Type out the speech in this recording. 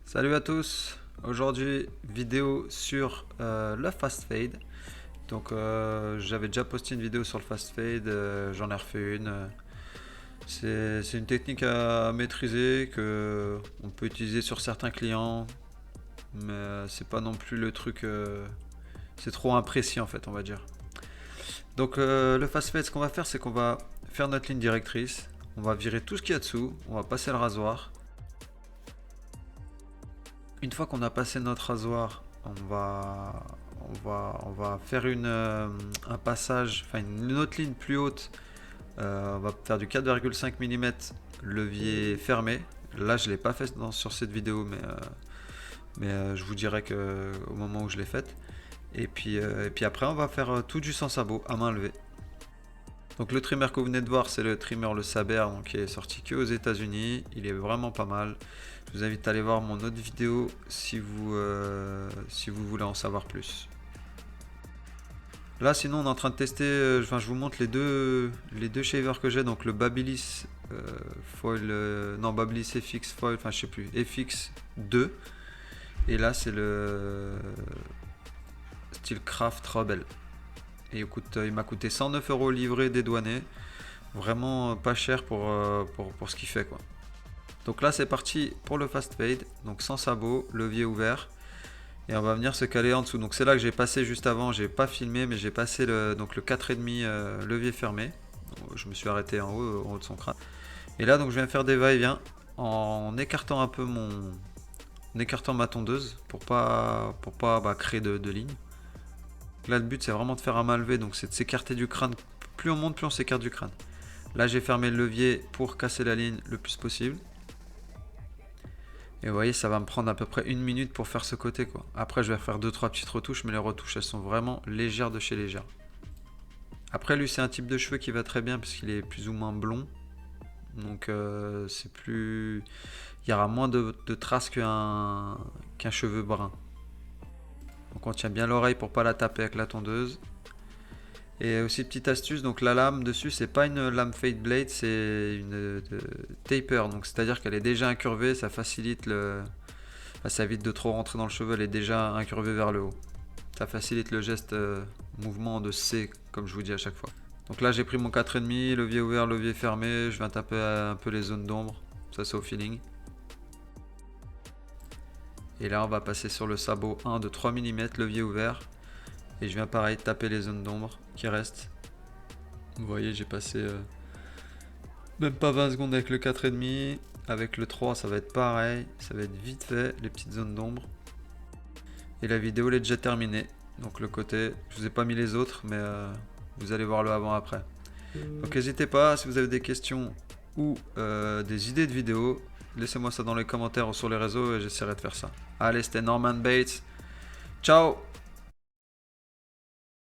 Salut à tous, aujourd'hui vidéo sur le fast fade. Donc j'avais déjà posté une vidéo sur le fast fade, j'en ai refait une. C'est une technique à maîtriser que on peut utiliser sur certains clients, mais c'est pas non plus le truc, c'est trop imprécis en fait on va dire. Donc le fast fade, ce qu'on va faire, c'est qu'on va faire notre ligne directrice, on va virer tout ce qu'il y a dessous, on va passer le rasoir. Une fois qu'on a passé notre rasoir, on va faire un passage, enfin une autre ligne plus haute. On va faire du 4,5 mm levier fermé. Là, je ne l'ai pas fait sur cette vidéo, mais je vous dirai au moment où je l'ai faite. Et puis après, on va faire tout du sans sabot à main levée. Donc le trimmer que vous venez de voir, c'est le trimmer le Saber, donc, qui est sorti que aux États-Unis. Il est vraiment pas mal. Je vous invite à aller voir mon autre vidéo si vous voulez en savoir plus. Là, sinon, on est en train de tester. Enfin, je vous montre les deux shavers que j'ai. Donc le Babyliss foil, non Babyliss FX foil, enfin je sais plus, FX2. Et là, c'est le Steelcraft Rebel. Et écoute, il m'a coûté 109 € livré dédouané. Vraiment pas cher pour ce qu'il fait quoi. Donc là c'est parti pour le fast fade. Donc sans sabot, levier ouvert. Et on va venir se caler en dessous. Donc c'est là que j'ai passé juste avant. J'ai pas filmé mais j'ai passé donc le 4,5 levier fermé. Je me suis arrêté en haut de son crâne. Et là donc je viens faire des va-et-vient en écartant un peu en écartant ma tondeuse pour pas créer de ligne. Là, le but, c'est vraiment de faire un main levée, donc c'est de s'écarter du crâne. Plus on monte, plus on s'écarte du crâne. Là, j'ai fermé le levier pour casser la ligne le plus possible. Et vous voyez, ça va me prendre à peu près 1 minute pour faire ce côté, quoi. Après, je vais faire 2-3 petites retouches, mais les retouches, elles sont vraiment légères de chez légères. Après, lui, c'est un type de cheveux qui va très bien, parce qu'il est plus ou moins blond. Donc, c'est plus... Il y aura moins de traces qu'un cheveu brun. Donc on tient bien l'oreille pour pas la taper avec la tondeuse. Et aussi petite astuce, donc la lame dessus c'est pas une lame fade blade, c'est une taper, donc c'est à dire qu'elle est déjà incurvée, ça facilite ça évite de trop rentrer dans le cheveu, elle est déjà incurvée vers le haut. Ça facilite le geste mouvement de C comme je vous dis à chaque fois. Donc là j'ai pris mon 4,5, levier ouvert, levier fermé, je viens taper un peu les zones d'ombre, ça c'est au feeling. Et là on va passer sur le sabot 1 de 3 mm, levier ouvert. Et je viens pareil taper les zones d'ombre qui restent. Vous voyez j'ai passé même pas 20 secondes avec le 4,5. Avec le 3 ça va être pareil. Ça va être vite fait les petites zones d'ombre. Et la vidéo elle est déjà terminée. Donc le côté, je vous ai pas mis les autres mais vous allez voir le avant après. Donc n'hésitez pas si vous avez des questions ou des idées de vidéos. Laissez-moi ça dans les commentaires ou sur les réseaux et j'essaierai de faire ça. Allez, c'était Norman Bates. Ciao!